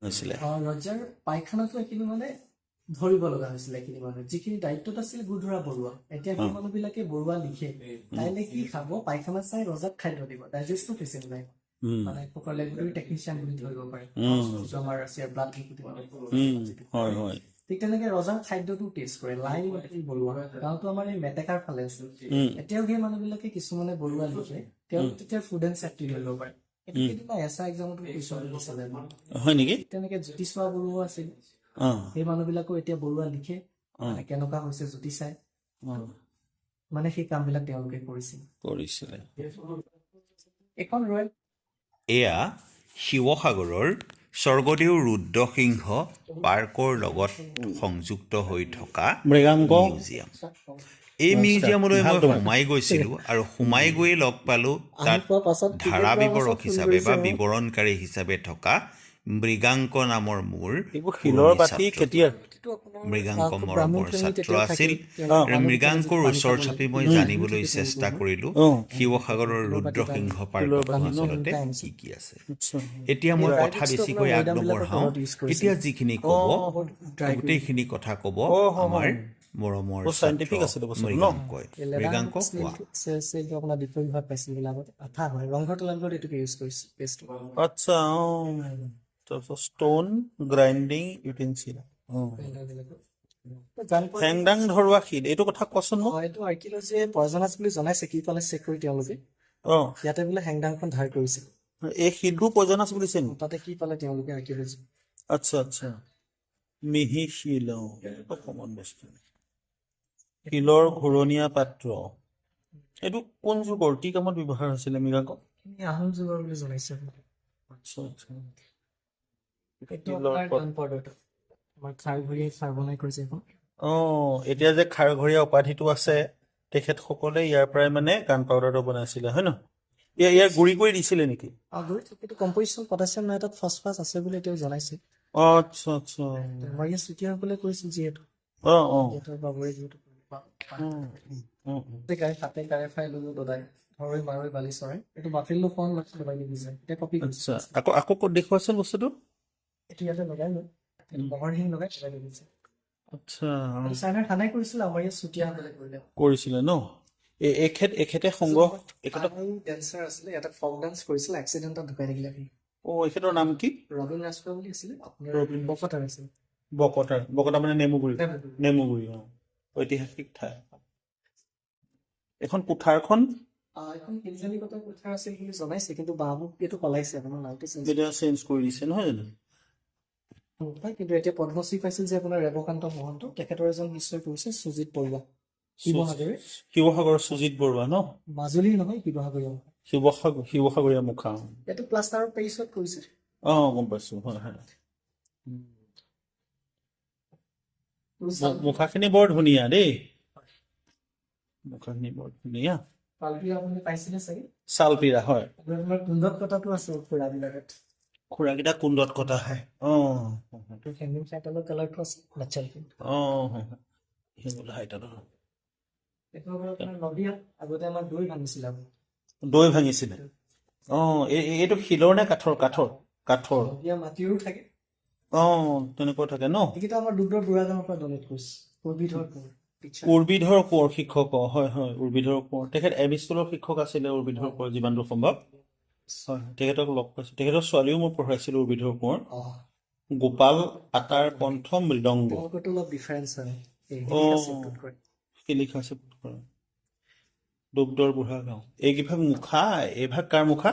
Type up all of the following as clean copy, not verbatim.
হৈছিলে ৰজাৰ পায়খানাটো এইখিনি মানে ধৰিব লগা হৈছিলে এইখিনি মানুহ যিখিনি দায়িত্বত আছিল গুধৰা বৰুৱা এতিয়া সেই মানুহ বিলাকে বৰুৱা লিখে কাইলে কি খাব পায়খানা চাই ৰজাক খাদ্য দিব ডাইজেষ্টটো হৈছিল নাই মানে সকলে টেকনিচিয়ান বুলি ধৰিব পাৰে আমাৰ ৰাছিয়াৰ ব্লাড হয় হয় ঠিক তেনেকে ৰজাৰ খাদ্যটো টেষ্ট কৰে লাইন বৰুৱা গাঁৱতো আমাৰ এই মেটেকাৰ ফালে আছিল এতিয়াও সেই মানুহ বিলাকে কিছুমানে বৰুৱা লিখে তেওঁলোক তেতিয়া ফুড এণ্ড চেফটি ধৰিব পাৰে হয় নেকি তেনেকে জ্যোতিষোৱা বৰুৱা আছিল সেই মানুহ বিলাকো এতিয়া বৰুৱা লিখে কেনেকুৱা হৈছে জ্যোতি চাই মানে সেই কাম বিলাক তেওঁলোকে কৰিছিলে এখন ৰয়েল এয়া শিৱসাগৰৰ স্বৰ্গদেউ ৰুদ্ৰসিংহ পাৰ্কৰ লগত সংযুক্ত হৈ থকা মিউজিয়াম এই মিউজিয়ামলৈ মই সোমাই গৈছিলোঁ আৰু সোমাই গৈ লগ পালোঁ তাত ধাৰাবিৱৰক হিচাপে বা বিৱৰণকাৰী হিচাপে থকা মৃগাংক নামৰ মোৰ মৃগাংক মোৰ ছাত্ৰ আছিল আৰু মৃগাংকৰ ওচৰ চাপি মই জানিবলৈ চেষ্টা কৰিলোঁ শিৱসাগৰৰ ৰুদ্ৰসিংহ পাৰ্কত আচলতে কি কি আছে এতিয়া মই কথা বেছিকৈ আগনবঢ়াওঁ এতিয়া যিখিনি ক'ব গোটেইখিনি কথা ক'ব আমাৰ মৰমৰ ছাত্ৰ মৃগাংকই মৃগাংক কোৱা আপোনাৰ ডিফেক্ট ভাগ পাইছিল বিলাকত আঠা হয় ৰংঘৰ তলাঘৰত এইটোকে ইউজ কৰিছে পেষ্ট আচ্ছা তাৰপিছত ষ্টোন গ্ৰাইণ্ডিং ইউটেনচিল হেংদাং ধৰুৱা শিল এইটো কথা কচোন মোক এইটো আৰ্কিঅলজিয়ে পয়জন আছে বুলি জনাইছে কি পালে চেক কৰি তেওঁলোকে ইয়াতে বোলে হেংদাংখন ধাৰ কৰিছিল এই শিলটো পয়জন আছে বুলিছে তাতে কি পালে তেওঁলোকে আৰ্কিঅলজি আচ্ছা আচ্ছা মিহি শিল কমন বস্তু শিলৰ ঘূৰণীয়া পাত্ৰ এইটো কোন যুগৰ কি কামত ব্যৱহাৰ হৈছিলে মৃগাংক আহোম যুগৰ বুলি জনাইছে আচ্ছা আচ্ছা এতিয়া যে খাৰঘৰীয়া উপাধিটো আছে তেখেতসকলে ইয়াৰ পৰাই মানে গান পাউডাৰটো বনাইছিলে হয় ন ইয়াৰ গুৰি কৰি দিছিলে নেকি কম্পজিশ্যন পটাছিয়াম নাইট্ৰেট ফছফৰাছ আছে বুলি তেওঁ জনাইছে আচ্ছা আচ্ছা মাৰিয়া চুতীয়াসকলে কৈছিল যিহেতু বাবুৰে যিহেতু হাতে কাৰে খাই ললো দদাই ধৰৈ মাৰৈ বালি চৰাই এইটো বাফেলো ফোন লগাই দিছে এতিয়া কপি আচ্ছা আকৌ দেখুৱাচোন বস্তুটো এইটো ইয়াতে লগাই লৈ বহৰহীন লগাই লগাই দিছে আচ্ছা চাইনাৰ থানাই কৰিছিল আমাৰ ইয়াত চুতীয়াসকলে কৰিছিলে ন এখেতে সংগ্ৰহ ডেন্সাৰ আছিলে ইয়াতে ফক ডান্স কৰিছিল এক্সিডেণ্টত ঢুকাই থাকিলে এখেতৰ নাম কি ৰবীন ৰাজখোৱা বুলি আছিলে ৰবীন বকতাৰ আছিল বকতা মানে নেমুগুৰি ঐতিহাসিক ঠাই এখন কোঠাৰখন এখন শিলজালিগত কোঠাৰ আছিল বুলি জনাইছে কিন্তু বাবুক এইটো পলাইছে আপোনাৰ নামটো চেঞ্জ কৰি দিছে নহয় জানো কিন্তু এতিয়া পদ্মশ্ৰী পাইছিল যে আপোনাৰ ৰেৱকান্ত মহন্ত তেখেতৰ এজন নিশ্চয় কৰিছে সুজিত বৰুৱা শিৱসাগৰৰ সুজিত বৰুৱা ন মাজুলীৰ নহয় শিৱসাগৰীয়া মুখা এইটো প্লাষ্টাৰ অফ পেৰিছত কৰিছে গম পাইছো হয় মুখাখিনি বৰ ধুনীয়া দেই মুখাখিনি বৰ ধুনীয়া চালপিৰা হয় কুণ্ডত কটাটো আছে খুৰাকেইটা কুণ্ডত কটা হয় দৈ ভাঙিছিলে এইটো শিলৰ নে কাঠৰ মাটিৰো থাকে তেনেকুৱা থাকে ন আমাৰ দুধৰ বুঢ়া গাঁৱৰ পৰা ডনেট কৰিছে উৰ্বিধৰ কোঁৱৰ শিক্ষক হয় উৰ্বিধৰ কোঁৱৰ তেখেত এম ই স্কুলৰ শিক্ষক আছিলে উৰ্বিধৰ কোঁৱৰ যিমান দূৰ সম্ভৱ হয় তেখেতক লগ পাইছো তেখেতৰ ছোৱালীও মই পঢ়াইছিলো উৰ্বিধৰ কোঁৱৰ গোপাল আটাৰ কণ্ঠ মৃদংগ দুগ্ধৰ বুঢ়া গাঁও এইকেইভাগ মুখা এইভাগ কাৰ মুখা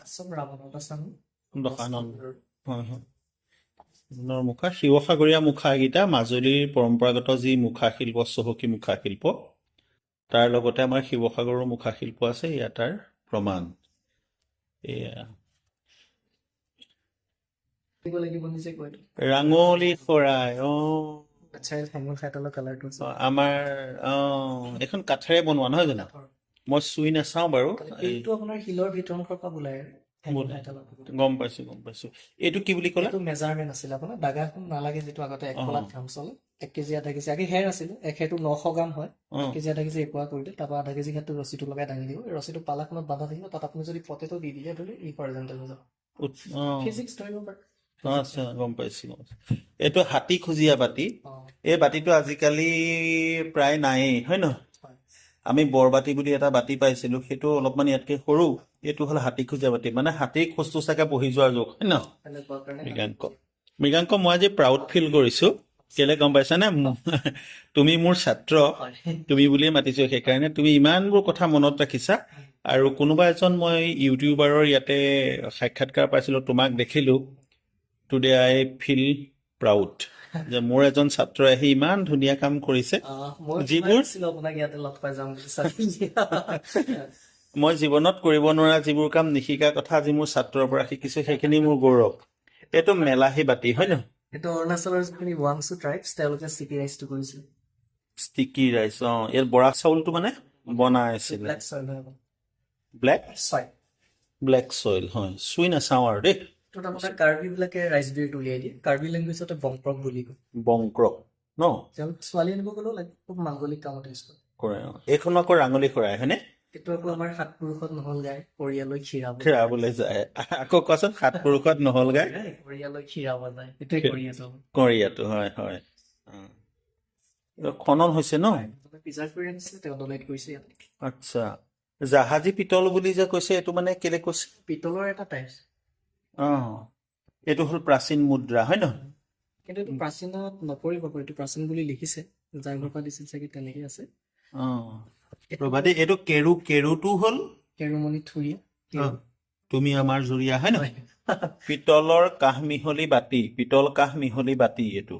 মুখা শিৱসাগৰীয়া মুখাকেইটা মাজুলীৰ পৰম্পৰাগত যি মুখা শিল্প চহকী মুখা শিল্প তাৰ লগতে আমাৰ শিৱসাগৰৰ মুখা শিল্প আছে এয়া তাৰ প্ৰমাণ এয়া ৰাঙলী শৰাই আমাৰ এখন কাঠেৰে বনোৱা নহয় জানো মই চুই নাচাওঁ বাৰু শিলৰ ভিতৰৰ পৰা ওলাই গম পাইছো এইটো কি বুলি ক'লে মেজাৰমেণ্ট আছিল আপোনাৰ দাগাখন নালাগে যিটো আগতে 1 কলাত কাম চলে 1 কেজি আধা কেজি আগে হেৰ আছিল এখেৰটো 900 গ্ৰাম হয় 1 কেজি আধা কেজি এপোৱা কৰিলে তাৰপৰা আধা কেজি ঘাটটো ৰছীটো লগাই দাঙি দিব ৰছীটো পালাখনত বান্ধা থাকিব তাত আপুনি যদি পটেটো দি দিয়ে ধৰি ৰিপ্ৰেজেণ্টেবল হৈ যাব ফিজিক্স ধৰিব পাৰে আচ্ছা গম পাইছো এইটো হাতী খুজীয়া বাতি এই বাতিটো আজিকালি প্ৰায় নায়েই হয় নহয় আমি বৰবাতি বুলি এটা বাতি পাইছিলো সেইটো অলপমান ইয়াতকে সৰু এইটো হ'ল হাতী খুজীয়া বাতি মানে হাতীৰ খোজটো চাগে বহি যোৱাৰ জোখ হয় ন মৃগাংক মই আজি প্ৰাউড ফিল কৰিছো কেলে গম পাইছানে তুমি মোৰ ছাত্ৰ তুমি বুলিয়ে মাতিছো সেইকাৰণে তুমি ইমানবোৰ কথা মনত ৰাখিছা আৰু কোনোবা এজন মই ইউটিউবাৰৰ ইয়াতে সাক্ষাৎকাৰ পাইছিলো তোমাক দেখিলো টুডে আই ফিল প্ৰাউড যে মোৰ এজন ছাত্ৰই আহি ইমান ধুনীয়া কাম কৰিছে যিবোৰ মই জীৱনত কৰিব নোৱাৰা যিবোৰ কাম নিশিকা কথা আজি মোৰ ছাত্ৰৰ পৰা শিকিছো সেইখিনি মোৰ গৌৰৱ এইটো মেলাহী বাতি হয় নহয় এইটো অৰুণাচলৰ যিখিনি ৱাংছু ট্ৰাইবছ তেওঁলোকে ষ্টিকি ৰাইচটো কৰিছিল ষ্টিকি ৰাইচ ইয়াৰ বৰা চাউলটো মানে বনাইছিলে ব্লেক চইল হয় ব্লেক চইল হয় চুই নাচাওঁ আৰু দেই আপোনাৰ কাৰ্বি বিলাকে ৰাইচ বিয়েৰটো উলিয়াই দিয়ে কাৰ্বি লেংগুৱেজতে বংক্ৰক বুলি কয় বংক্ৰক ন তেওঁলোক ছোৱালী আনিব গ'লেও লাগে খুব মাংগলিক কামত ইউজ কৰে এইখন আকৌ ৰাঙলী খৰাই হয়নে এইটো আকৌ আমাৰ সাত পুৰুষত নহল গাই পৰিয়ালৈ খীৰাবলৈ যায় আকৌ কোৱাচোন সাত পুৰুষত নহল গাই পৰিয়ালৈ খীৰাব যায় এইটোৱে কৰিয়াটো হয় হয় খনন হৈছে ন প্ৰিজাৰ্ভ কৰি আনিছিলে তেওঁ ডনেট কৰিছে ইয়াত আচ্ছা জাহাজী পিতল বুলি যে কৈছে এইটো মানে কেলে কৈছে পিতলৰ এটা টাইপ এইটো হ'ল প্ৰাচীন মুদ্ৰা হয় নহয় কিন্তু এইটো প্ৰাচীনত নপৰিব এইটো প্ৰাচীন বুলি লিখিছে যাৰ ঘৰ পৰা দিছিল চাগে তেনেকে আছে প্ৰভাতী এইটো কেৰুটো হ'ল কেৰুমণি থুৰীয়া তুমি আমাৰ জুৰীয়া হয় নহয় পিতলৰ কাঁহ মিহলি বাতি এইটো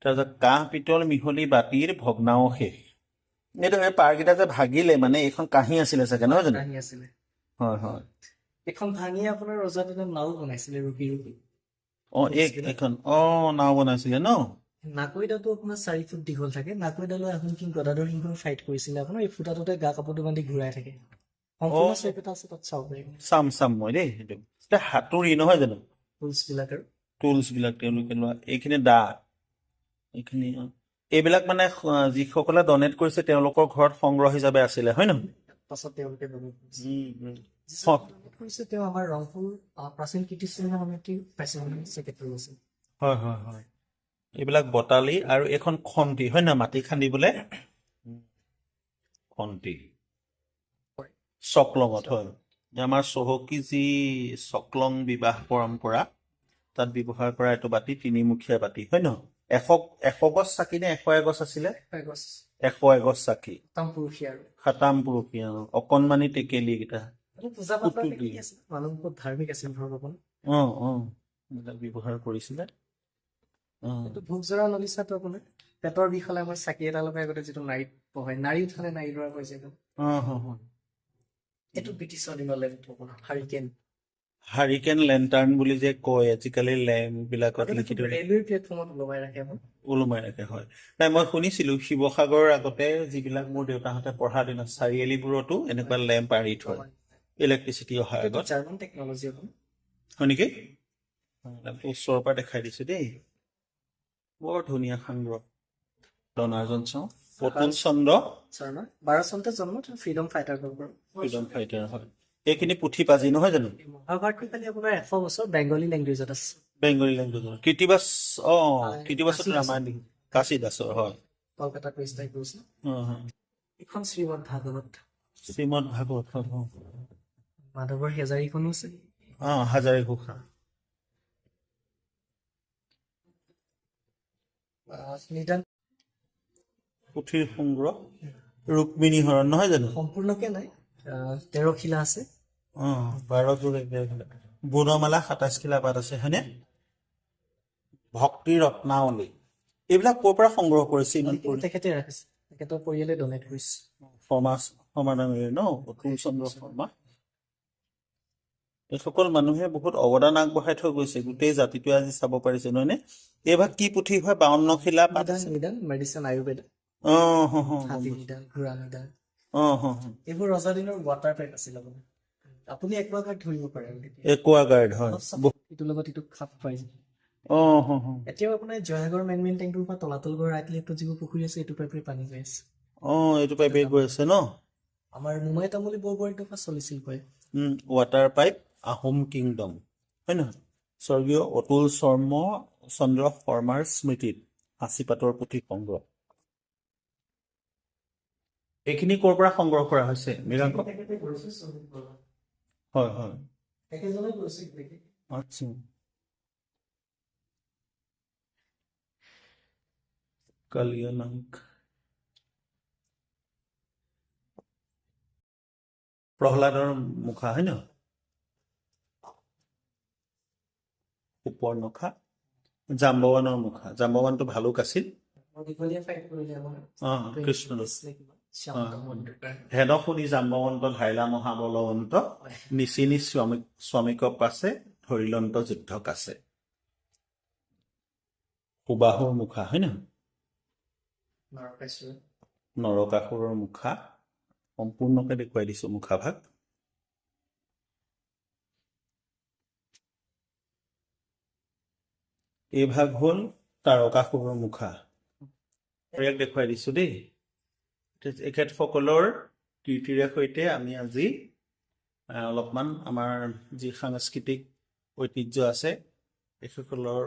তাৰপিছত কাঁহ পিতল মিহলি বাতিৰ ভগ্নাৱশেষ এইটো এই পাৰকেইটা যে ভাগিলে মানে এইখন কাঁহী আছিলে চাগে নহয় জানো কাঁহী আছিলে হয় হয় এখন ভাঙি আপোনাৰ ৰজা দিনত নাও বনাইছিলে ৰুকি এইখন নাও বনাইছিলে ন নাকৈডালটো আপোনাৰ 4 ফুট দীঘল থাকে নাকৈডালৰ এখন কিং গদাধৰ সিংহই ফাইট কৰিছিলে আপোনাৰ এই ফুটাটোতে গা কাপোৰটো বান্ধি ঘূৰাই থাকে চাম মই দেই সেইটো হাতুৰি নহয় জানো টুলছ বিলাক তেওঁলোকে লোৱা এইখিনি দা এইখিনি এইবিলাক মানে যিসকলে ডনেট কৰিছে তেওঁলোকৰ ঘৰত সংগ্ৰহ হিচাপে আছিলে হয় নহয় পাছত তেওঁলোকে তেওঁ আমাৰ ৰংপুৰ প্ৰাচীন কীৰ্তিচিহ্ন সমিতিৰ প্ৰেচিডেণ্ট ছেক্ৰেটাৰী আছিল হয় হয় হয় এইবিলাক বটালি আৰু এখন খন্তি হয় না মাটি খান্দিবলৈ খন্তি চকলঙত হয় আমাৰ চহকী যি চকলং বিবাহ পৰম্পৰা তাত ব্যৱহাৰ কৰা এইটো বাতি তিনিমুখীয়া বাতি হয় নহয় 100 গছ চাকি নে 101 গছ আছিলে 101 গছ চাকি সাতাম পুৰুষীয়া অকণমানি টেকেলি কেইটা ধাৰ্মিক আছিল ব্যৱহাৰ কৰিছিলে ভোগজৰা নলিচাটো আপোনাৰ পেটৰ বিষ হলে আমাৰ চাকি এটা লগাই আগতে যিটো নাৰীত পঢ়ে নাৰী উঠালে নাৰী লৰা কৈছে এইটো ব্ৰিটিছৰ দিনৰ লেম্প হাৰিকেন লেণ্টাৰ্ণ বুলি যে কয় আজিকালি লেম্প বিলাকত ৰেলৱে প্লেটফৰ্মত ওলোমাই ৰাখে হয় নাই মই শুনিছিলো শিৱসাগৰৰ আগতে যিবিলাক মোৰ দেউতাহঁতে পঢ়া দিনত চাৰিআলিবোৰতো এনেকুৱা লেম্প আঁৰি থয় ইলেক্ট্ৰিচিটি অহাৰ আগত জাৰ্মান টেকনলজি হয় নেকি ওচৰৰ পৰা দেখাই দিছো দেই বৰ ধুনীয়া সংগ্ৰহ ডনাৰজন চাওঁ পতুল চন্দ্ৰ শৰ্মা 12 চনতে জন্ম ফ্ৰীডম ফাইটাৰ হয় এইখিনি পুথি পাজি নহয় জানো মহাভাৰতটো খালি আপোনাৰ 100 বছৰ বেংগলী লেংগুৱেজত আছে কৃতিবাসত ৰামায়ণ কাশী দাসৰ হয় কলকাতা প্ৰেছটাই কৰিছে এখন শ্ৰীমদ ভাগৱত মাধৱৰ হেজাৰীখনো আছে হাজাৰী ঘোষা পুথিৰ সংগ্ৰহ ৰুক্মিণী হৰণ নহয় জানো সম্পূৰ্ণকে নাই 13 খিলা আছে 12 যোৰ বনমালা 27 খিলা পাত আছে হয়নে ভক্তি ৰত্নাৱলী এইবিলাক ক'ৰ পৰা সংগ্ৰহ কৰিছে ইমান তেখেতে ৰাখিছে তেখেতৰ পৰিয়ালে ডনেট কৰিছে সমাধানেৰে ন অতুল চন্দ্ৰ শৰ্মা এইসকল মানুহে বহুত অৱদান আগবঢ়াই থৈ গৈছে গোটেই জাতিটোৱে আজি চাব পাৰিছে নহয়নে এইভাগ কি পুথি হয় 52 খিলা পাত মেডিচিন আয়ুৰ্বেদ এইবোৰ ৰজা দিনৰ ৱাটাৰ পাইপ আছিল আপুনি একুৱাগাৰ্ড ধৰিব পাৰে একুৱাগাৰ্ড হয় ইটোৰ লগত ইটো খাপ পাই যায় এতিয়াও আপোনাৰ জয়সাগৰ মেইন টেংকটোৰ পৰা তলাতল ঘৰ আইটলেটত যিবোৰ পুখুৰী আছে এইটো পাইপেৰে পানী গৈ আছে এইটো পাইপে গৈ আছে ন আমাৰ মুমাই তামুলী বৰবৰীটোৰ পৰা চলিছিল কয় ৱাটাৰ পাইপ আহোম কিংডম হয় নহয় স্বৰ্গীয় অতুল চন্দ্ৰ শৰ্মাৰ স্মৃতিত সাঁচিপাতৰ পুথি সংগ্ৰহ। এইখিনি ক'ৰ পৰা সংগ্ৰহ কৰা হৈছে মৃগাংক? তেখেতে কৰিছে শ্বহীদ বৰুৱা। হয় হয়, একেজনে কৰিছে গোটেইখিনি। আচ্ছা। কালিয়ানাগ প্ৰহ্লাদৰ মুখা হয় ন? সুপৰ্ণখা, জাম্বৱানৰ মুখা। জাম্বৱানটো ভালুক আছিল। দীঘলীয়া ফাইট কৰিলে আমাৰ। কৃষ্ণ শ্যামদমন। হেদ শুনি জাম্বৱন্ত ঘাইলা মহাবলৱন্ত নিচিনি শ্ৰমিক পাছে ধৰিলন্ত যুদ্ধ কাছে। সুবাহুৰ মুখা হয় ন? নৰকাসুৰ। নৰকাসুৰৰ মুখা সম্পূৰ্ণকে দেখুৱাই দিছো মুখাভাগ। এই ভাগ হ'ল তাৰকাসুৰৰ মুখা। ইয়াক দেখুৱাই দিছো দেই। এখেতসকলৰ কীৰ্তিৰে সৈতে আমি আজি অলপমান আমাৰ যি সাংস্কৃতিক ঐতিহ্য আছে এসকলৰ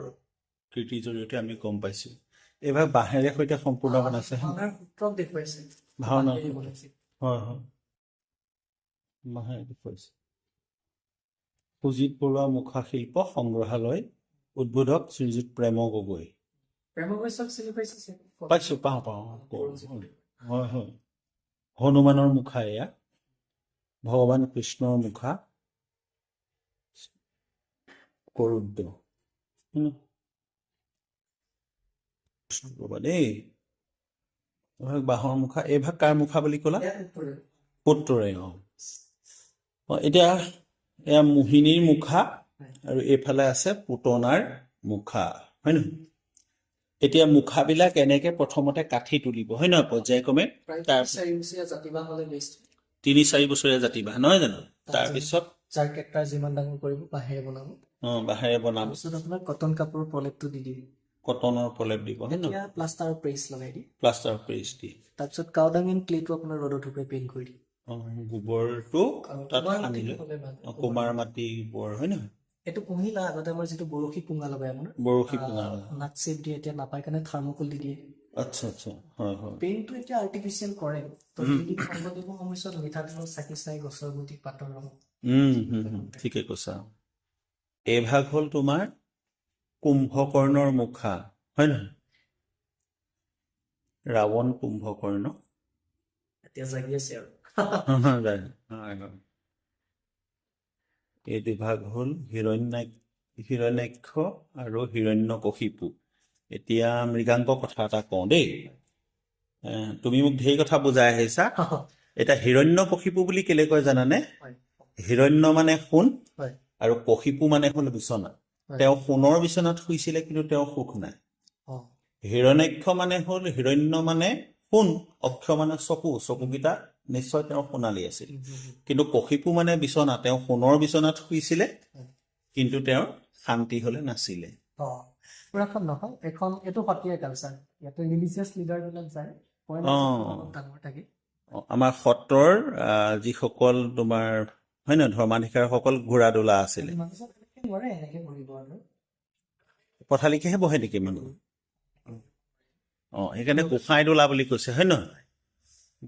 কীৰ্তিৰ জৰিয়তে আমি গম পাইছো। এই ভাগ বাঁহেৰে সৈতে সম্পূৰ্ণ বনাইছে। ভাওনাৰ সূত্ৰক দেখুৱাইছে। ভাওনা বাঁহেৰে বনাইছে। হয় হয়, বাঁহেৰে দেখুৱাইছে। সুজিত বৰুৱা মুখা শিল্প সংগ্ৰহালয়, উদ্বোধক শ্ৰীযুত প্ৰেম গগৈ। প্ৰেম গগৈক চিনি পাইছে? পাইছো, পাওঁ। হয় হয়, হনুমানৰ মুখা এয়া, ভগৱান কৃষ্ণৰ মুখা, গৰুড দেই। এইভাগ বাঁহৰ মুখা। এইভাগ কাৰ মুখা বুলি ক'লা? পুত্ৰৰে। এতিয়া এয়া মোহিনীৰ মুখা আৰু এইফালে আছে পুতনাৰ মুখা হয় নহয়? এতিয়া মুখাবিলাক এনেকে প্ৰথমতে কাঠি তুলিব হয় নহয় পৰ্যায়ক্ৰমে। তাৰ 3-4 বছৰীয়া জাতিবাহ নহয় জানো? তাৰপিছত যাৰ কেৰেক্টাৰ যিমান ডাঙৰ কৰিব বাঁহেৰে বনাব। বাঁহেৰে বনাব। তাৰপিছত আপোনাৰ কটন কাপোৰৰ প্ৰলেপটো দি দিব। কটনৰ প্ৰলেপ দিব হয় নহয়? প্লাষ্টাৰ পেষ্ট লগাই দিয়ে। প্লাষ্টাৰ পেষ্ট দি তাৰপিছত কাউডাং এণ্ড ক্লেটো আপোনাৰ ৰ'দত শুকুৱাই পেইণ্ট কৰি দিয়ে। গোবৰটো তাত সানি লৈ কুমাৰ মাটি গোবৰ হয় নহয়? এইটো পুহিলা আগতে আমাৰ যিটো বৰশী পুঙা লগাই আপোনাৰ বৰশী পুঙা নাট চেপ দিয়ে, এতিয়া নাপাই কাৰণে থাৰ্মকল দি দিয়ে। আচ্ছা হয় হয়। পেইণ্টটো এতিয়া আৰ্টিফিচিয়েল কৰে। তো শংকৰদেৱৰ সময়ছোৱাত মিঠাতেলৰ চাকি চাই গছৰ গুটি পাতৰ ৰং। ঠিকে কৈছা। এই ভাগ হ'ল তোমাৰ কুম্ভকৰ্ণৰ মুখা হয় নহয়? ৰাৱণ কুম্ভকৰ্ণ এতিয়া জাগি আছে আৰু। এই দুভাগ হ'ল হিৰণ্যাক্ষ আৰু হিৰণ্যকশিপু। এতিয়া মৃগাংক কথা এটা কওঁ দেই। তুমি মোক ঢেৰ কথা বুজাই আহিছা। এতিয়া হিৰণ্যকশিপু বুলি কেলে কয় জানানে? হিৰণ্য মানে সোণ আৰু কশিপু মানে হ'ল বিচনা। তেওঁ সোণৰ বিচনাত শুইছিলে কিন্তু তেওঁৰ সুখ নাই। হিৰণ্যাক্ষ মানে হ'ল হিৰণ্য মানে সোণ, অক্ষ মানে চকুকেইটা নিশ্চয় তেওঁৰ সোণালী আছিল। কিন্তু কশিপু মানে বিচনা, তেওঁ সোণৰ বিচনাত শুইছিলে কিন্তু তেওঁৰ শান্তি হলে নাছিলে। পুৰাখন নহয়, এখন এইটো সত্ৰীয়া কালচাৰ। ইয়াতে ৰিলিজিয়াছ লিডাৰ বিলাক যায়। আমাৰ সত্ৰৰ যিসকল তোমাৰ হয় নহয় ধৰ্মাধিকাৰসকল ঘোঁৰা দোলা আছিলে। পথালিকেহে বহে নেকি মানুহ? সেইকাৰণে গোসাঁই দোলা বুলি কৈছে হয় নহয়?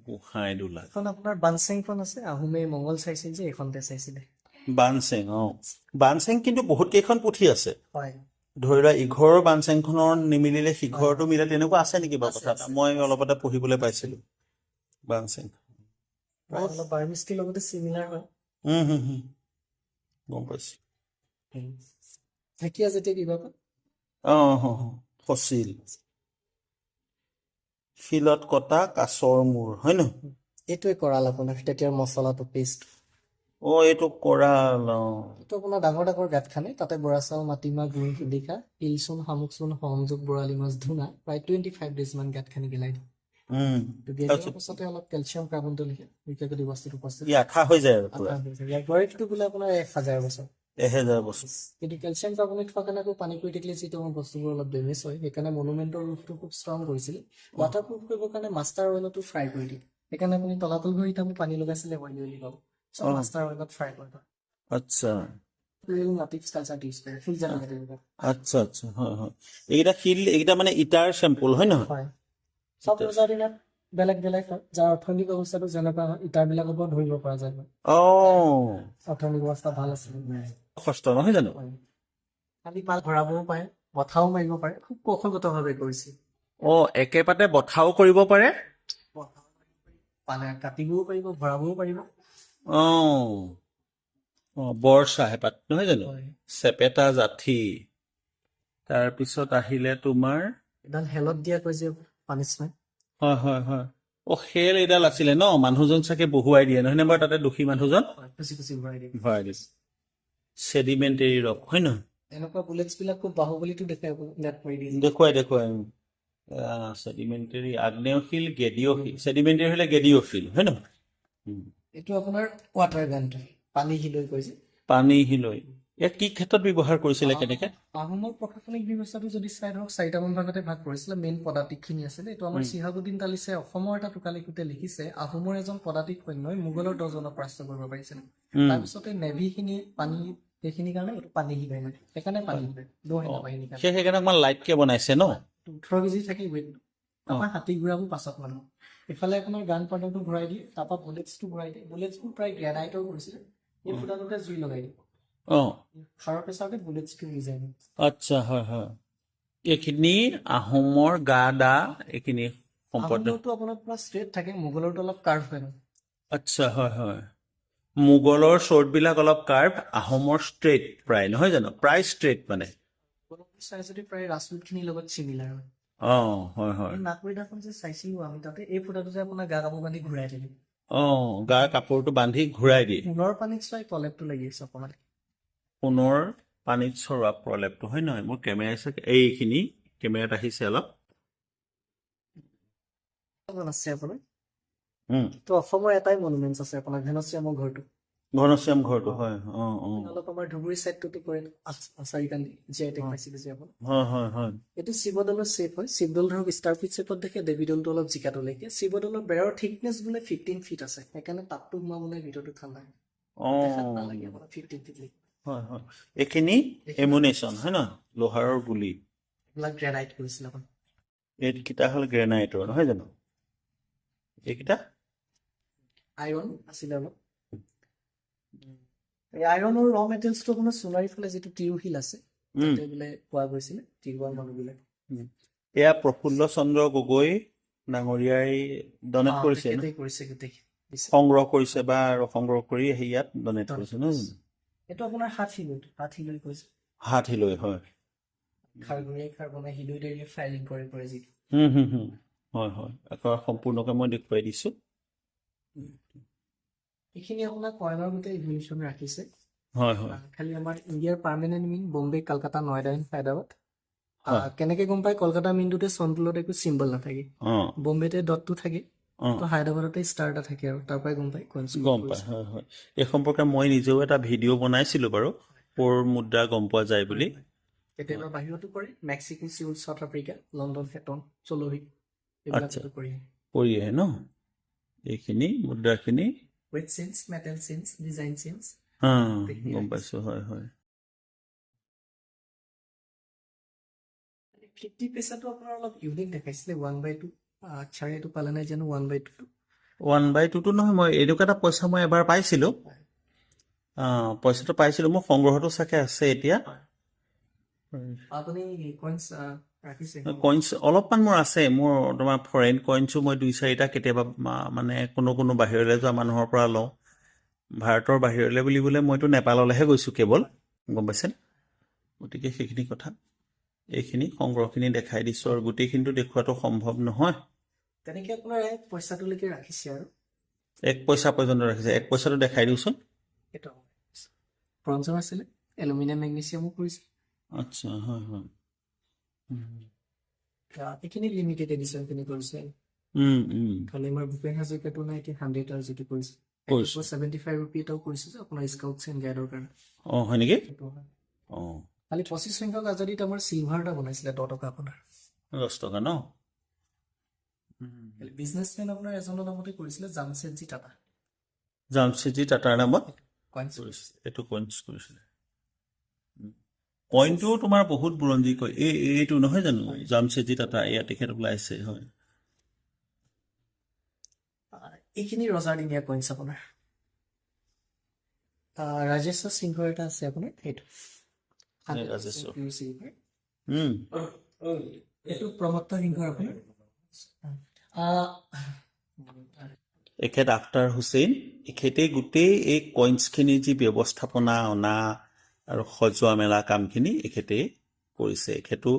গোসাঁই দোলা। এখন আপোনাৰ বানচেংখন আছে, আহোমে মংগল চাইছিল যে এইখনতে চাইছিলে। বানচেং কিন্তু বহুত কেইখন পুথি আছে। ধৰি লোৱা ইঘৰৰ বানচেংখনৰ নিমিলিলে সিঘৰটো মিলে, তেনেকুৱা আছে নেকি বাৰু কথা এটা? মই অলপতে পঢ়িবলৈ পাইছিলো বানচেং। লগতে চিমিলাৰ হয়। গম পাইছো। ঢেকীয়া যেতিয়া কিবা ফচিল শিলত কটা কাছৰ মূৰ হয় নহয়? এইটোৱে কৰাল আপোনাৰ তেতিয়াৰ মছলাটো পেষ্ট। এইটো কৰাল। এইটো আপোনাৰ ডাঙৰ ডাঙৰ গাঁত খানে, তাতে বৰা চাউল, মাটিমাহ, গুড়ি, শিলিখা, তিলচূণ, শামুক চূণ, সংযোগ, বৰালি মাছ, ধুনা প্ৰায় 25 days মান গাঁত খানি গেলাই দিয়ে। পাছতে অলপ কেলছিয়াম কাৰ্বনটো লিখে গোটেই বস্তুটো উপস্থিত আঠা হৈ যায় আৰু ৱাৰেণ্টিটো বোলে আপোনাৰ 1000 বছৰ। 1000 বছৰ। কিন্তু কেলছিয়াম কাৰ্বনেট থকা কাৰণে আকৌ পানী কৰি থাকিলে যিটো আমাৰ বস্তুবোৰ অলপ ডেমেজ হয়, সেইকাৰণে মনুমেণ্টৰ ৰূপটো খুব ষ্ট্ৰং কৰিছিলে। ৱাটাৰপ্ৰুফ কৰিবৰ কাৰণে মাষ্টাৰ অইলতো ফ্ৰাই কৰি দিয়ে। সেইকাৰণে আপুনি তলাতল ঘড়ীত আমি পানী লগাইছিলে অইলি পাব। মাষ্টাৰ অইলত ফ্ৰাই কৰিব। আচ্ছা। ৰিয়েল নাটিভ স্কালচাৰ ইউজ কৰে ফুল জেনেৰেটেড আচ্ছা আচ্ছা হয় হয় এইকেইটা শিল এইকেইটা মানে ইটাৰ চেম্পল হয় নহয় হয় সব ৰজাৰ দিনত বেলেগ বেলেগ হয় যাৰ অৰ্থনৈতিক অৱস্থাটো যেনেকুৱা হয় ইটাৰবিলাকৰ ওপৰত ধৰিব পৰা যায় অৰ্থনৈতিক অৱস্থা ভাল আছে কষ্ট নহয় জানো খালি পাল ভৰাবও পাৰে বঠাও মাৰিব পাৰে খুব কৌশলগতভাৱে কৰিছে একেপাতে বঠাও কৰিব পাৰে পালে কাটিবও পাৰিব ভৰাবও পাৰিব বৰ চাহেপাত নহয় জানো হয় চেপেটা জাঠি তাৰপিছত আহিলে তোমাৰ এডাল হেলত দিয়াকৈ যে পানিচমেণ্ট হয় হয় হয় খেল এডাল আছিলে ন মানুহজন চাগে বহুৱাই দিয়ে নহয় নে বাৰু তাতে দুখী মানুহজন খুচি খুচি ভৰাই দিয়ে ভৰাই দিছে চেডিমেণ্টেৰী ৰক হয় নহয় এনেকুৱা বুলেটছ বিলাক খুব বাহুবলীটো দেখাই নেট মাৰি দিয়ে দেখুৱাই চেডিমেণ্টেৰী আগ্নেয়শীল গেদীয়শীল চেডিমেণ্টেৰী হলে গেদীয়শীল হয় নহয় এইটো আপোনাৰ ৱাটাৰ গানটো পানী হিলৈ কৈছে পানী শিলৈ ইয়াক কি ক্ষেত্ৰত ব্যৱহাৰ কৰিছিলে কেনেকে আহোমৰ প্ৰশাসনিক ব্যৱস্থাটো যদি চাই ধৰক 4টামান ভাগতে ভাগ কৰিছিলে মেইন পদাতিকখিনি আছিলে এইটো আমাৰ চিহাবুদ্দিন তালিছে অসমৰ এটা টোকালিখোতে লিখিছে আহোমৰ এজন পদাতিক সৈন্যই মোগলৰ 10জনক পৰাস্ত কৰিব পাৰিছিলে তাৰপিছতে নেভিখিনি পানী সেইখিনিৰ কাৰণে এইটো পানী হিলাই মানে সেইকাৰণে পানী হিলাই নৌসেনা বাহিনীৰ কাৰণে সেইকাৰণে অকমান লাইটকে বনাইছে ন 18 কেজি থাকে ৱেইট তাৰপৰা হাতী ঘূৰাবোৰ পাছত মানুহ এইফালে আপোনাৰ গান পাউডাৰটো ভৰাই দিয়ে তাৰপৰা বুলেটছটো ভৰাই দিয়ে বুলেটছবোৰ প্ৰায় গ্ৰেনাইটৰ কৰিছিলে এই ফুটাটোতে জুই লগাই দিয়ে খাৰৰ প্ৰেছাৰতে বুলেটছটো নিজাই আচ্ছা হয় হয় এইখিনি আহোমৰ গা দা এইখিনি সম্পদ আহোমৰটো আপোনাৰ পুৰা ষ্ট্ৰেট থাকে মোগলৰটো অলপ কাৰ্ভ হয় আচ্ছা হয় হয় মোগলৰ শ্বৰ্টবিলাক অলপ কাৰ্ভ আহোমৰ ষ্ট্ৰেইট প্ৰায় নহয় জানো প্ৰায় ষ্ট্ৰেইট মানে চাই যদি প্ৰায় ৰাজপুতখিনিৰ লগত চিমিলাৰ হয় হয় হয় নাগৰিকখন যে চাইছিলো আমি তাতে এই ফুটাটো যে আপোনাৰ গা কাপোৰ বান্ধি ঘূৰাই থাকে গাৰ কাপোৰটো বান্ধি ঘূৰাই দিয়ে সোণৰ পানীত চোৱাই প্ৰলেপটো লাগি আছে অকণমান সোণৰ পানীত চৰোৱা প্ৰলেপটো হয় নহয় মোৰ কেমেৰা এইখিনি কেমেৰাত আহিছে অলপ আছে আপোনাৰ তো অসমৰ এটাই মনুমেণ্টছ আছে আপোনাৰ ঘনশ্যামৰ ঘৰটো ঘনশ্যাম ঘৰটো হয় অলপ আমাৰ ধুবুৰী চাইডটোতো কৰে আচাৰিকান্দি জিআইটেক পাইছিলে যে আপোনাৰ হয় হয় এইটো শিৱদৌলৰ শ্বেপ হয় শিৱদৌল ধৰক ষ্টাৰফিট শ্বেপত দেখে দেৱীদৌলটো অলপ জিকাটো লেখে শিৱদৌলৰ বেৰৰ থিকনেছ বোলে 15 ফিট আছে সেইকাৰণে তাপটো সোমাবলৈ ভিতৰটো ঠাণ্ডা নালাগে আপোনাৰ 15 ফিট হয় হয় এইখিনি এমুনেশ্যন হয় নহয় লোহাৰৰ গুলি এইবিলাক গ্ৰেনাইট কৰিছিলে আপোনাৰ এইকেইটা হ'ল গ্ৰেনাইটৰ নহয় জানো এইকেইটা আইৰণ আছিলে অলপ এই আইৰণৰ ৰ মেটেৰিয়েলছটো আপোনাৰ সোণাৰীৰ ফালে যিটো তিৰুশিল আছে তাতে বোলে পোৱা গৈছিলে তিৰুৱাৰ মানুহবিলাক এয়া প্ৰফুল্ল চন্দ্ৰ গগৈ ডাঙৰীয়াই ডনেট কৰিছে সংগ্ৰহ কৰিছে বা সংগ্ৰহ কৰি ইয়াত ডনেট কৰিছে নহয় জানো এইটো আপোনাৰ হাতহিলৈ কৈছে হাতহিলৈ হয় খাৰঘৰীয়াই খাৰ বনাই হিলৈ ডাইৰে ফায়াৰিং কৰে যিটো হয় হয় একেবাৰে সম্পূৰ্ণকৈ মই দেখুৱাই দিছো এইখিনি আপোনাৰ কয়নৰ গোটেই ইভলিউশ্যন ৰাখিছে হয় হয় খালি আমাৰ ইণ্ডিয়াৰ পাৰ্মানেণ্ট মিন বম্বে কলকাতা নয়ডা হায়দৰাবাদ কেনেকে গম পায় কলকাতা মিনটোতে চনটোলত একো চিম্বল নাথাকে বম্বেতে ডটটো থাকে তো হায়দৰাবাদতে ষ্টাৰ এটা থাকে আৰু তাৰ পৰাই গম পায় হয় হয় এই সম্পৰ্কে মই নিজেও এটা ভিডিঅ' বনাইছিলো বাৰু পৰ মুদ্ৰা গম পোৱা যায় বুলি কেতিয়াবা বাহিৰতো কৰে Mexico Seoul South Africa London হেটন চলোহি কৰি আহে ন এইখিনি মুদ্ৰাখিনি weight change metal change design change গম পাইছো হয় হয় 50 পইচাটো আপোনাৰ অলপ ইউনিক দেখাইছিলে 1/2 আচ্ছাৰে এইটো পালে নাই জানো 1/2 1/2টো নহয় মই এনেকুৱা এটা পইচা মই এবাৰ পাইছিলো পইচাটো পাইছিলো মোৰ সংগ্ৰহটো চাগে আছে এতিয়া আপুনি কইনছ ৰাখিছে কইনছ অলপমান মোৰ আছে মোৰ তোমাৰ ফৰেইন কইনছো মই 2-4টা কেতিয়াবা মানে কোনো বাহিৰলৈ যোৱা মানুহৰ পৰা লওঁ ভাৰতৰ বাহিৰলৈ বুলিবলৈ মইতো নেপাললৈহে গৈছো কেৱল গম পাইছে গতিকে সেইখিনি কথা এইখিনি সংগ্ৰহখিনি দেখাই দিছো আৰু গোটেইখিনিতো দেখুৱাটো সম্ভৱ নহয় তেনেকে আপোনাৰ পইচাটোলৈকে ৰাখিছে আৰু 1 পইচা পৰ্যন্ত ৰাখিছে 1 পইচাটো দেখাই দিওচোন এটা ব্ৰঞ্জৰ আছিলে এলুমিনিয়াম মেগনেছিয়ামো কৰিছে আচ্ছা হয় হয় এইখিনি লিমিটেড এডিশ্যন খিনি কৰিছে খালি আমাৰ ভূপেন হাজৰিকাটো নাই এতিয়া 100 আৰু যিটো কৰিছে 75 ৰুপি এটাও কৰিছে যে আপোনাৰ স্কাউটছ এণ্ড গাইডৰ কাৰণে হয় নেকি খালি 25 সংখ্যক আজাদিত আমাৰ চিলভাৰ এটা বনাইছিলে 10 টকা আপোনাৰ 10 টকা ন বিজনেছমেন আপোনাৰ এজনৰ নামতে কৰিছিলে জামছেদজি টাটাৰ নামত কইনছ কৰিছিলে এইটো কইনছ কৰিছিলে কইনটো তোমাৰ বহুত বুৰঞ্জী কয় এইটো নহয় জানো জামছেদজি টাটা এয়া তেখেত ওলাইছে হয় এইখিনি ৰজাৰ দিনীয়া কইনছ আপোনাৰ ৰাজেশ্বৰ সিংহৰ এটা আছে আপোনাৰ এইটো ৰাজেশ্বৰ। pure silver। উম এইটো প্ৰমত্ত সিংহৰ আপোনাৰ এখেত আখতাৰ হুছেইন এখেতে গোটেই এই কইনছখিনিৰ যি ব্যৱস্থাপনা অনা আৰু সজোৱা মেলা কামখিনি এখেতে কৰিছে এখেতো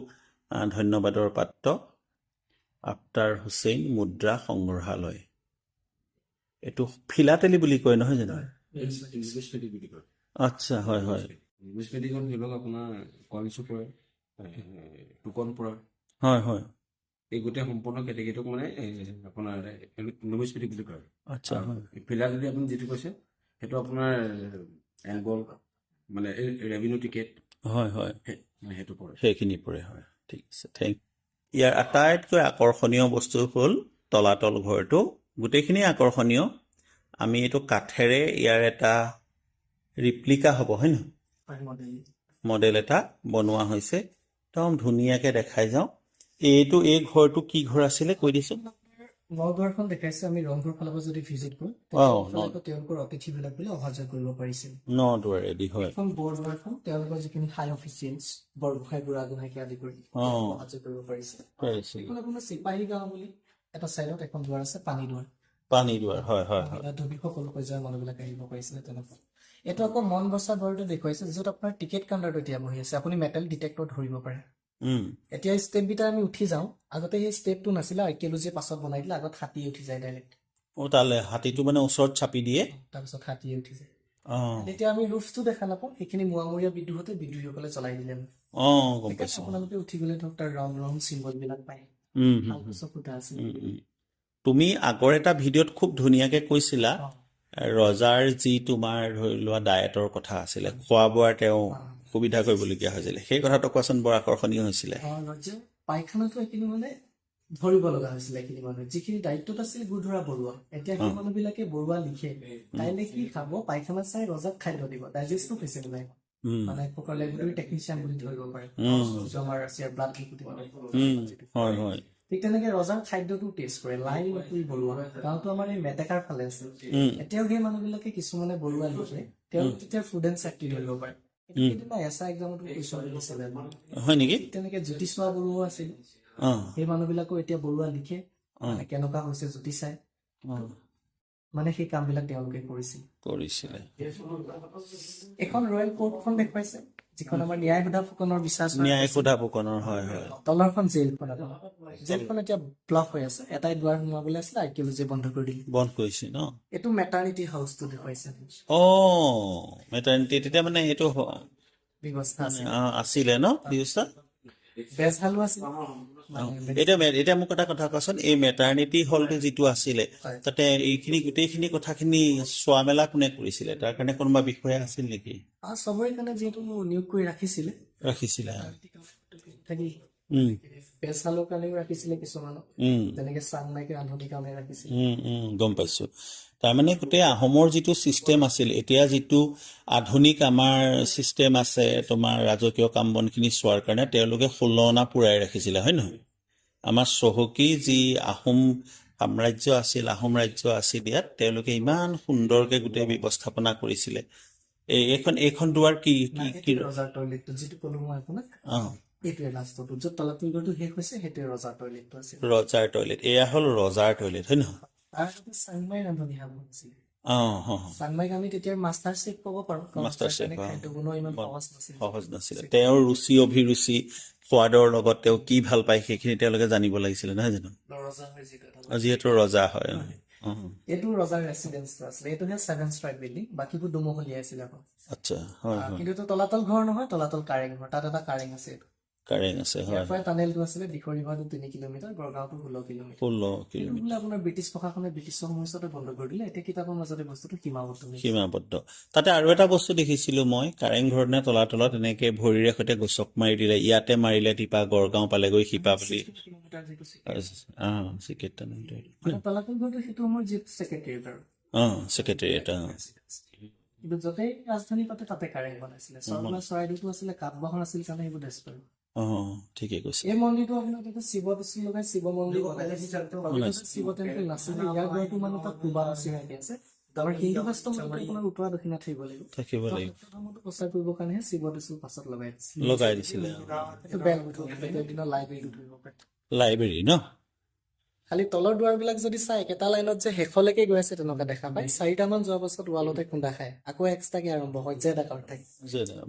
ধন্যবাদৰ পাত্ৰ আখতাৰ হুছেইন মুদ্ৰা সংগ্ৰহালয় এইটো ফিলাতেলি বুলি কয় নহয় জানো আচ্ছা হয় হয় আপোনাৰ কইনছো পৰে টুকন পৰে হয় হয় এই গোটেই সম্পূৰ্ণ কেটেগৰীটোক মানে আপোনাৰ নুমিস্মেটিক বুলি কয় আচ্ছা হয় ফিলাতেলি আপুনি যিটো কৈছে সেইটো আপোনাৰ এংগল মানে ৰেভিনিউ টিকেট হয় হয় সেইটো পৰে সেইখিনি পৰে হয় ঠিক আছে থেংক ইয়াৰ আটাইতকৈ আকৰ্ষণীয় বস্তু হ'ল তলাতল ঘৰটো গোটেইখিনি আকৰ্ষণীয় আমি এইটো কাঠেৰে ইয়াৰ এটা ৰিপ্লিকা হ'ব হয় নহয় মডেল এটা বনোৱা হৈছে একদম ধুনীয়াকৈ দেখাই যাওঁ এই ঘৰটো কি ঘৰ আছিলে কৈ দিছোঁ নগৰখন দেখাইছে আমি ৰংঘৰ ফালৰ পৰা যদি ভিজিট কৰোঁ তেওঁলোকৰ অতিথিবিলাক বোলে অহা যোৱা কৰিব পাৰিছিল নদুৱাৰেদি হয় এখন বৰদোৱাৰখন তেওঁলোকৰ যিখিনি হাই অফিচিয়েলছ বৰগোহাঁই বুঢ়াগোহাঁইকে আদি কৰি অহা যোৱা কৰিব পাৰিছিল এখন আপোনাৰ চিপাহী গাঁও বুলি এটা চাইডত এখন দুৱাৰ আছে পানী দুৱাৰ হয় হয় ধুবি সকলো পৰ্যায়ৰ মানুহবিলাক আহিব পাৰিছিলে তেনেকুৱা এইটো আকৌ মন বচা দৰটো দেখুৱাইছে য'ত আপোনাৰ টিকেট কাউণ্টাৰটো এতিয়া বহি আছে আপুনি মেটেল ডিটেক্টৰ ধৰিব পাৰে এতিয়া ষ্টেপকেইটা আমি উঠি যাওঁ আগতে সেই ষ্টেপটো নাছিলে আৰ্কিঅলজিয়ে পাছত বনাই দিলে আগত হাতী উঠি যায় ডাইৰেক্ট তালে হাতীটো মানে ওচৰত চাপি দিয়ে তাৰপিছত হাতীয়ে উঠি যায় এতিয়া আমি ৰুফটো দেখা নাপাওঁ সেইখিনি মোৱামৰীয়া বিদ্ৰোহীসকলে চলাই দিলে গম পাইছো আপোনালোকে উঠি গ'লে ধৰক তাৰ ৰং চিম্বল বিলাক পায় ফুটা আছে তুমি আগৰ এটা ভিডিঅ'ত খুব ধুনীয়াকে কৈছিলা ৰজাৰ যি তোমাৰ ধৰি লোৱা ডায়েটৰ কথা আছিলে খোৱা বোৱাৰ তেওঁ সুবিধা কৰিবলগীয়া হৈছিলে সেই কথাটো কোৱাচোন বৰ আকৰ্ষণীয় হৈছিলে পায়খানাটো এইখিনি মানে ধৰিব লগা হৈছিলে এইখিনি মানুহে যিখিনি দায়িত্বত আছিল গুধৰা বৰুৱা এতিয়া সেই মানুহ বিলাকে বৰুৱা লিখে কাইলে কি খাব পায়খানা চাই ৰজাক খাদ্য দিব ডাইজেষ্টো হৈছে নাই মানে লেবৰেটৰী টেকনিচিয়ান বুলি ধৰিব পাৰে আমাৰ ৰাছিয়াৰ ব্লাড হয় হয় ঠিক তেনেকে ৰজাৰ খাদ্যটো টেষ্ট কৰে লাইন বৰুৱা গাঁওটো আমাৰ এই মেটেকাৰ ফালে আছে এতিয়াও সেই মানুহ বিলাকে কিছুমানে বৰুৱা লিখে তেওঁলোক তেতিয়া ফুড এণ্ড চেফটি ধৰিব পাৰে হয় নেকি তেনেকে জ্যোতিষোৱা বৰুৱা আছিল সেই মানুহ বিলাকো এতিয়া বৰুৱা লিখে কেনেকুৱা হৈছে জ্যোতি চাই মানে সেই কাম বিলাক তেওঁলোকে কৰিছিলে এখন ৰয়েল কোৰ্টখন দেখুৱাইছে যিখন আমাৰ ন্যায় সোধা ফুকনৰ বিশ্বাস হয় হয় তলৰখন জেলখন এতিয়া ব্লক হৈ আছে এটাই দুৱাৰ সোমাবলৈ আছিলে আৰ্কিঅলজি বন্ধ কৰি দিলে বন্ধ কৰিছে ন এইটো মেটাৰনিটি হাউচটো দেখুৱাইছে মেটাৰনিটি তেতিয়া মানে এইটো ব্যৱস্থা আছিলে ন ব্যৱস্থা বেজ হালো আছিল এতিয়া মোক এটা কথা কোৱাচোন এই মেটাৰনিটি হলটো যিটো আছিলে তাতে এইখিনি গোটেইখিনি কথাখিনি চোৱা মেলা কোনে কৰিছিলে তাৰ কাৰণে কোনোবা বিষয়া আছিল নেকি চবৰে কাৰণে যিহেতু নিয়োগ কৰি ৰাখিছিলে বেজ হালৰ কাৰণেও ৰাখিছিলে কিছুমানক যেনেকে চাংমাইকে ৰান্ধনিৰ কাৰণে ৰাখিছিলে গম পাইছো তাৰমানে গোটেই আহোমৰ যিটো চিষ্টেম আছিল এতিয়া যিটো আধুনিক আমাৰ চিষ্টেম আছে তোমাৰ ৰাজকীয় কাম বনখিনি চোৱাৰ কাৰণে তেওঁলোকে 16 অনা পুৰাই ৰাখিছিলে হয় নহয় আমাৰ চহকী যি আহোম সাম্ৰাজ্য আছিল আহোম ৰাজ্য আছিল ইয়াত তেওঁলোকে ইমান সুন্দৰকে গোটেই ব্যৱস্থাপনা কৰিছিলে এইখন দুৱাৰ কি ৰজাৰ টয়লেটটো যিটো ক'লো মই আপোনাক এইটোৱে লাষ্টটো য'ত তলাতল ঘৰটো শেষ হৈছে সেইটোৱে ৰজাৰ টয়লেটটো আছিল ৰজাৰ টয়লেট এয়া হ'ল ৰজাৰ টয়লেট হয় নহয় চাংমাই ৰান্ধনি শাল আছিলে চাংমাইক আমি তেতিয়া মাষ্টাৰ চেফ ক'ব পাৰো ইমান সহজ নাছিলে তেওঁৰ ৰুচি অভিৰুচি সোৱাদৰ লগত তেওঁ কি ভাল পায় সেইখিনি তেওঁলোকে জানিব লাগিছিলে নহয় জানো যিহেতু ৰজা হয় এইটো ৰজাৰ ৰেচিডেন্সটো আছিলে এইটোহে 7 ষ্ট্ৰাইক বিল্ডিং বাকীবোৰ দুমহলীয়া আছিলে আকৌ আচ্ছা হয় কিন্তু তলাতল ঘৰ নহয় তলাতল কাৰেং ঘৰ তাত এটা কাৰেং আছে কাৰেং আছে হয় টানেলটো আছিলে দিখৰিভাটো 3 কিলোমিটাৰ গড়গাঁওটো 16 কিলোমিটাৰ আপোনাৰ ব্ৰিটিছ প্ৰশাসনে ব্ৰিটিছৰ সময়তে বন্ধ কৰি দিলে এতিয়া কিতাপৰ মাজতে বস্তুটো সীমাবদ্ধ তাতে আৰু এটা বস্তু দেখিছিলো মই কাৰেং ঘৰ নে তলাতলত এনেকে ভৰিৰে সৈতে গছক মাৰি দিলে ইয়াতে মাৰিলে টিপা গড়গাঁও পালেগৈ শিপা বুলি তলাতল ঘৰটো সেইটো আমাৰ জিপ ছেক্ৰেটাৰিয়েট ছেক্ৰেটাৰিয়েট কিন্তু য'তেই ৰাজধানী পাতে তাতে কাৰেং বনাইছিলে। চৰাইদেউতো আছিলে কাঠ বাহন আছিল কাৰণে এইবোৰ ডেষ্ট কৰে। ঠিকে কৈছে। এই মন্দিৰটো আপোনাৰ তাতে শিৱ বিষ্ণু লগাই শিৱ মন্দিৰ বনাইছে। শিৱ টেম্পল নাছিলে, ইয়াৰ ঘৰটো মানে তাত কুবা চিনাকি আছে। আমাৰ হিন্দু শাস্ত্ৰ মতে আপোনাৰ উত্তৰ দক্ষিণা থাকিব লাগিব। ধৰ্মটো প্ৰচাৰ কৰিবৰ কাৰণেহে শিৱ টেম্পল পাছত লগাই দিছিলে। এইটো বেল দিনৰ লাইব্ৰেৰীটো ধৰিব পাৰে। লাইব্ৰেৰী ন? খালি তলৰ দুৱাৰবিলাক যদি চাই একেটা লাইনত যে শেষলৈকে গৈ আছে তেনেকুৱা দেখা পায়। 4টামান যোৱাৰ পাছত ৱালতে খুন্দা খায়, আকৌ এক্সট্ৰাকে আৰম্ভ হয় যে এটা কাৰ্ড থাকে।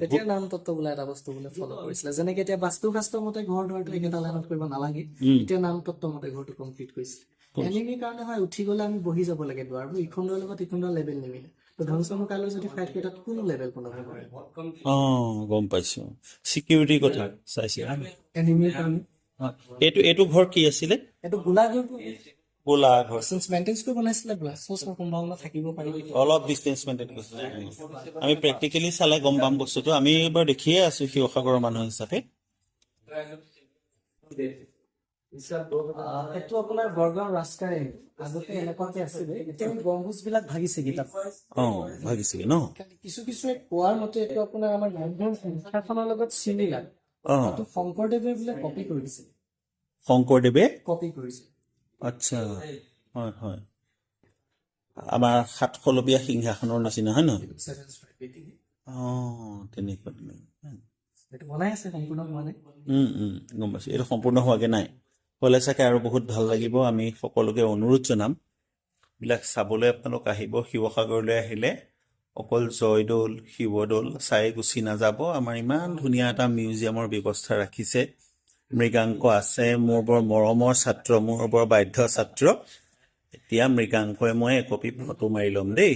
তেতিয়া নাম তত্ত্ব বোলা এটা বস্তু বোলে ফলো কৰিছিলে। যেনেকে এতিয়া বাস্তুশাস্ত্ৰ মতে ঘৰ দুৱাৰটো একেটা লাইনত কৰিব নালাগে, এতিয়া নাম তত্ত্ব মতে ঘৰটো কমপ্লিট কৰিছিলে। এনিমিৰ কাৰণে হয় উঠি গ'লে আমি বহি যাব লাগে দুৱাৰবোৰ, ইখন দুৱাৰ লগত ইখন দুৱাৰ লেভেল নিমিলে। ধ্বংসৰ কালৈ যদি ফাইট কৰি তাত কোনো লেভেল কোনো নকৰে। গম পাইছো। চিকিউৰিটিৰ কথা চাইছে। এনিমিৰ কাৰণে এইটো ঘৰ কি আছিলে? এইটো গোলাঘৰটো গোলা ঘৰ মেইনটেইন কৰি বনাইছিলে। ব্লাষ্টৰ সম্ভাৱনা থাকিব পাৰে। অলপ ডিষ্টেঞ্চ মেইনটেইন কৰিছে। আমি প্ৰেক্টিকেলি চালে গম পাম বস্তুটো। আমি এইবাৰ দেখিয়ে আছো শিৱসাগৰৰ মানুহ হিচাপে। এইটো আপোনাৰ বৰগাঁও ৰাস্তাৰে আগতে এনেকুৱাকে আছিলে, এতিয়া গম্বুজ বিলাক ভাগিছে কিতাপ। ভাগিছিলে ন? কিছু কোৱাৰ মতে এইটো আপোনাৰ আমাৰ গ্ৰন্থৰ সংখ্যাখনৰ লগত চিমিলাৰ। এইটো শংকৰদেৱে বোলে কপি কৰিছে। শংকৰদেৱে কপি কৰিছে। আচ্ছা, হয় হয়। আমাৰ 700 সিংহাসনৰ নিচিনা হয় নহয়? তেনেকুৱা। এইটো বনাই আছে, সম্পূৰ্ণ হোৱা নাই। গম পাইছো। এইটো সম্পূৰ্ণ হোৱাগে নাই। হ'লে চাগে আৰু বহুত ভাল লাগিব। আমি সকলোকে অনুৰোধ জনাম বিলাক চাবলৈ আপোনালোক আহিব। শিৱসাগৰলৈ আহিলে অকল জয়দৌল শিৱদৌল চাই গুচি নাযাব। আমাৰ ইমান ধুনীয়া এটা মিউজিয়ামৰ ব্যৱস্থা ৰাখিছে। মৃগাংক আছে। মোৰ বৰ মৰমৰ ছাত্ৰ, মোৰ বৰ বাধ্য ছাত্ৰ। এতিয়া মৃগাংকই মই একপি ফটো মাৰি ল'ম দেই।